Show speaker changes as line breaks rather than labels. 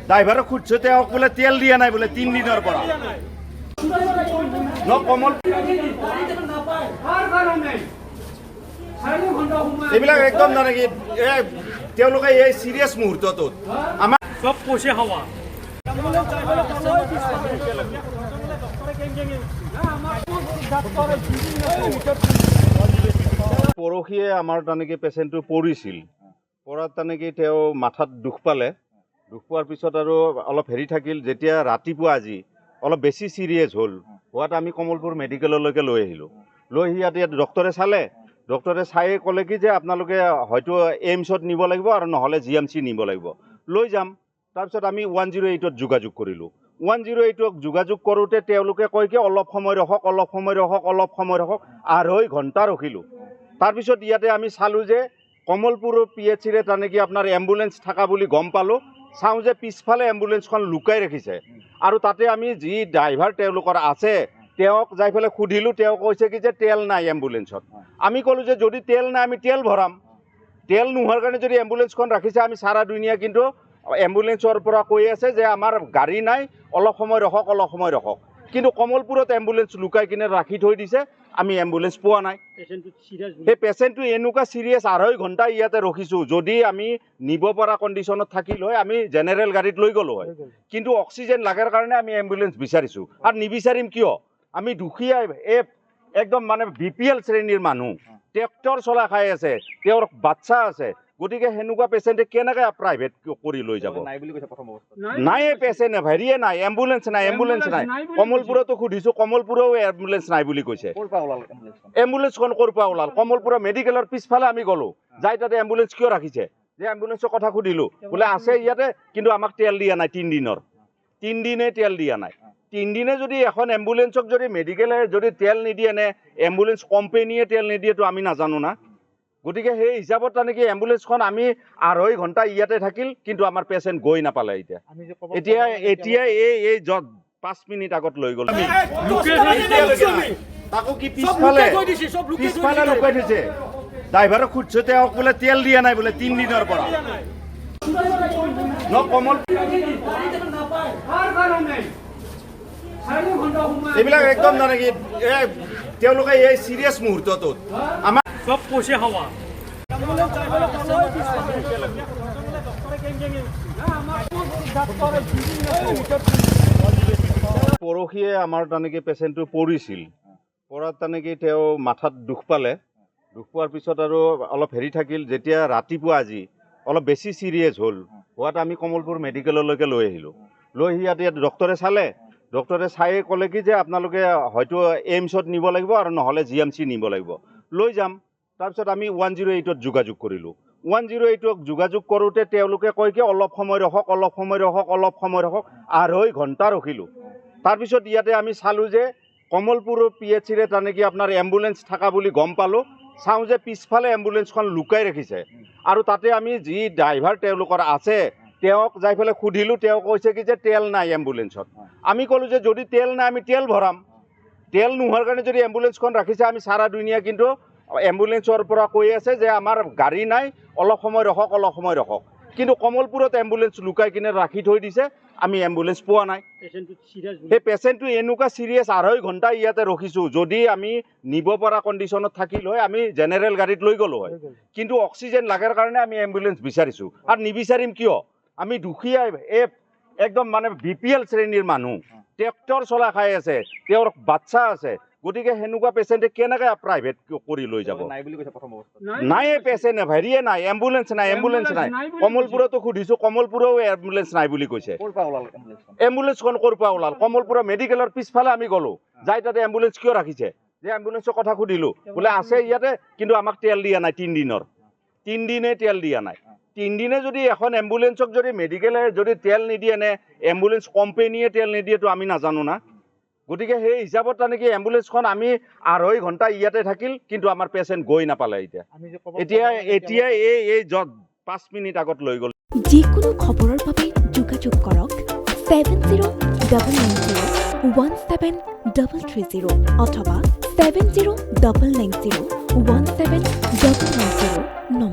ড্ৰাইভাৰক সুধিছো তেওঁক বোলে তেল দিয়া নাই বোলে 3 দিনৰ পৰা কমল এইবিলাক একদম জানে কি তেওঁলোকে এই চিৰিয়াছ মুহূৰ্তটোত আমাৰ
সব পচে হাওয়া
পৰহিয়ে আমাৰ তেনেকৈ পেচেণ্টটো পৰিছিল পৰাত তেনেকৈ তেওঁ মাথাত দুখ পালে দুখ পোৱাৰ পিছত আৰু অলপ হেৰি থাকিল যেতিয়া ৰাতিপুৱা আজি অলপ বেছি চিৰিয়াছ হ'ল হোৱাত আমি কমলপুৰ মেডিকেললৈকে লৈ আহিলোঁ লৈ আহি ইয়াত ডক্টৰে চালে ডক্টৰে চাই ক'লে কি যে আপোনালোকে হয়তো এইমছত নিব লাগিব আৰু নহ'লে GMC নিব লাগিব লৈ যাম তাৰপিছত আমি 108ত যোগাযোগ কৰিলোঁ 108ক যোগাযোগ কৰোঁতে তেওঁলোকে কয় কি অলপ সময় ৰখক আঢ়ৈ ঘণ্টা ৰখিলোঁ তাৰপিছত ইয়াতে আমি চালোঁ যে কমলপুৰ PHCৰে তেনেকৈ আপোনাৰ এম্বুলেঞ্চ থকা বুলি গম পালোঁ চাওঁ যে পিছফালে এম্বুলেঞ্চখন লুকাই ৰাখিছে আৰু তাতে আমি যি ড্ৰাইভাৰ তেওঁলোকৰ আছে তেওঁক যাই পেলাই সুধিলোঁ তেওঁ কৈছে কি যে তেল নাই এম্বুলেঞ্চত আমি ক'লোঁ যে যদি তেল নাই আমি তেল ভৰাম তেল নোহোৱাৰ কাৰণে যদি এম্বুলেঞ্চখন ৰাখিছে আমি সাৰা দুনিয়া কিন্তু এম্বুলেঞ্চৰ পৰা কৈ আছে যে আমাৰ গাড়ী নাই অলপ সময় ৰখক কিন্তু কমলপুৰত এম্বুলেঞ্চ লুকাই কিনে ৰাখি থৈ দিছে আমি এম্বুলেঞ্চ পোৱা নাই সেই পেচেণ্টটো এনেকুৱা চিৰিয়াছ আঢ়ৈ ঘণ্টা ইয়াতে ৰখিছোঁ যদি আমি নিব পৰা কণ্ডিশ্যনত থাকিল হয় আমি জেনেৰেল গাড়ীত লৈ গ'লোঁ হয় কিন্তু অক্সিজেন লাগাৰ কাৰণে আমি এম্বুলেঞ্চ বিচাৰিছোঁ আৰু নিবিচাৰিম কিয় আমি দুখীয়া একদম মানে BPL শ্ৰেণীৰ মানুহ ট্ৰেক্টৰ চলাই খাই আছে তেওঁৰ বাচ্চা আছে গতিকে সেনেকুৱা পেচেণ্টে কেনেকৈ প্ৰাইভেট কৰি লৈ যাব নাই পেচেণ্ট হেৰিয়ে নাই এম্বুলেঞ্চ নাই কমলপুৰতো সুধিছোঁ কমলপুৰেও এম্বুলেঞ্চ নাই বুলি কৈছে এম্বুলেঞ্চখন ক'ৰ পৰা ওলাল কমলপুৰৰ মেডিকেলৰ পিছফালে আমি গ'লোঁ যাই তাতে এম্বুলেঞ্চ কিয় ৰাখিছে যে এম্বুলেঞ্চৰ কথা সুধিলোঁ বোলে আছে ইয়াতে কিন্তু আমাক তেল দিয়া নাই 3 দিনৰ 3 দিনে তেল দিয়া নাই 3 দিনে যদি এখন এম্বুলেঞ্চক যদি মেডিকেলে যদি তেল নিদিয়ে নে এম্বুলেঞ্চ কোম্পানীয়ে তেল নিদিয়েতো আমি নাজানো না গতিকে সেই হিচাপত তেনেকৈ এম্বুলেঞ্চখন আমি আঢ়ৈ ঘণ্টা ইয়াতে থাকিল কিন্তু আমাৰ পেচেণ্ট গৈ নাপালে এতিয়া এই 5 মিনিট আগত লৈ গ'ল তাকো কি পিছফালে লুকাই থৈছে ড্ৰাইভাৰক সুধিছো তেওঁক বোলে তেল দিয়া নাই বোলে 3 দিনৰ পৰা কমল এইবিলাক একদম জানে কি তেওঁলোকে এই চিৰিয়াছ মুহূৰ্তটোত আমাৰ
সব পচে হাওয়া
পৰহিয়ে আমাৰ তেনেকৈ পেচেণ্টটো পৰিছিল পৰাত তেনেকৈ তেওঁ মাথাত দুখ পালে দুখ পোৱাৰ পিছত আৰু অলপ হেৰি থাকিল যেতিয়া ৰাতিপুৱা আজি অলপ বেছি চিৰিয়াছ হ'ল হোৱাত আমি কমলপুৰ মেডিকেললৈকে লৈ আহিলোঁ লৈ আহি ইয়াত ডক্টৰে চালে ডক্টৰে চাই ক'লে কি যে আপোনালোকে হয়তো এইমছত নিব লাগিব আৰু নহ'লে GMC নিব লাগিব লৈ যাম তাৰপিছত আমি 108ত যোগাযোগ কৰিলোঁ 108ক যোগাযোগ কৰোঁতে তেওঁলোকে কয় কি অলপ সময় ৰখক আঢ়ৈ ঘণ্টা ৰখিলোঁ তাৰপিছত ইয়াতে আমি চালোঁ যে কমলপুৰ PHCৰে তেনেকৈ আপোনাৰ এম্বুলেঞ্চ থকা বুলি গম পালোঁ চাওঁ যে পিছফালে এম্বুলেঞ্চখন লুকাই ৰাখিছে আৰু তাতে আমি যি ড্ৰাইভাৰ তেওঁলোকৰ আছে তেওঁক যাই পেলাই সুধিলোঁ তেওঁ কৈছে কি যে তেল নাই এম্বুলেঞ্চত আমি ক'লোঁ যে যদি তেল নাই আমি তেল ভৰাম তেল নোহোৱাৰ কাৰণে যদি এম্বুলেঞ্চখন ৰাখিছে আমি সাৰা দুনিয়া কিন্তু এম্বুলেঞ্চৰ পৰা কৈ আছে যে আমাৰ গাড়ী নাই অলপ সময় ৰখক কিন্তু কমলপুৰত এম্বুলেঞ্চ লুকাই কিনে ৰাখি থৈ দিছে আমি এম্বুলেঞ্চ পোৱা নাই সেই পেচেণ্টটো এনেকুৱা চিৰিয়াছ আঢ়ৈ ঘণ্টা ইয়াতে ৰখিছোঁ যদি আমি নিব পৰা কণ্ডিশ্যনত থাকিল হয় আমি জেনেৰেল গাড়ীত লৈ গ'লোঁ হয় কিন্তু অক্সিজেন লাগাৰ কাৰণে আমি এম্বুলেঞ্চ বিচাৰিছোঁ আৰু নিবিচাৰিম কিয় আমি দুখীয়া একদম মানে BPL শ্ৰেণীৰ মানুহ ট্ৰেক্টৰ চলাই খাই আছে তেওঁৰ বাচ্চা আছে গতিকে সেনেকুৱা পেচেণ্টে কেনেকৈ প্ৰাইভেট কৰি লৈ যাব নাই পেচেণ্ট হেৰিয়ে নাই এম্বুলেঞ্চ নাই কমলপুৰতো সুধিছোঁ কমলপুৰেও এম্বুলেঞ্চ নাই বুলি কৈছে এম্বুলেঞ্চখন ক'ৰ পৰা ওলাল কমলপুৰৰ মেডিকেলৰ পিছফালে আমি গ'লোঁ যাই তাতে এম্বুলেঞ্চ কিয় ৰাখিছে যে এম্বুলেঞ্চৰ কথা সুধিলোঁ বোলে আছে ইয়াতে কিন্তু আমাক তেল দিয়া নাই 3 দিনৰ 3 দিনে তেল দিয়া নাই 3 দিনে যদি এখন এম্বুলেঞ্চক যদি মেডিকেলে যদি তেল নিদিয়ে নে এম্বুলেঞ্চ কোম্পানীয়ে তেল নিদিয়েতো আমি নাজানো না গতিকে সেই হিচাপত তেনেকৈ এম্বুলেঞ্চখন আমি আঢ়ৈ ঘণ্টা ইয়াতে থাকিল কিন্তু আমাৰ পেচেণ্ট গৈ নাপালে এতিয়া এই 5 মিনিট আগত লৈ গ'ল
যিকোনো খবৰৰ বাবে যোগাযোগ কৰক 7099017330 অথবা 709901 1790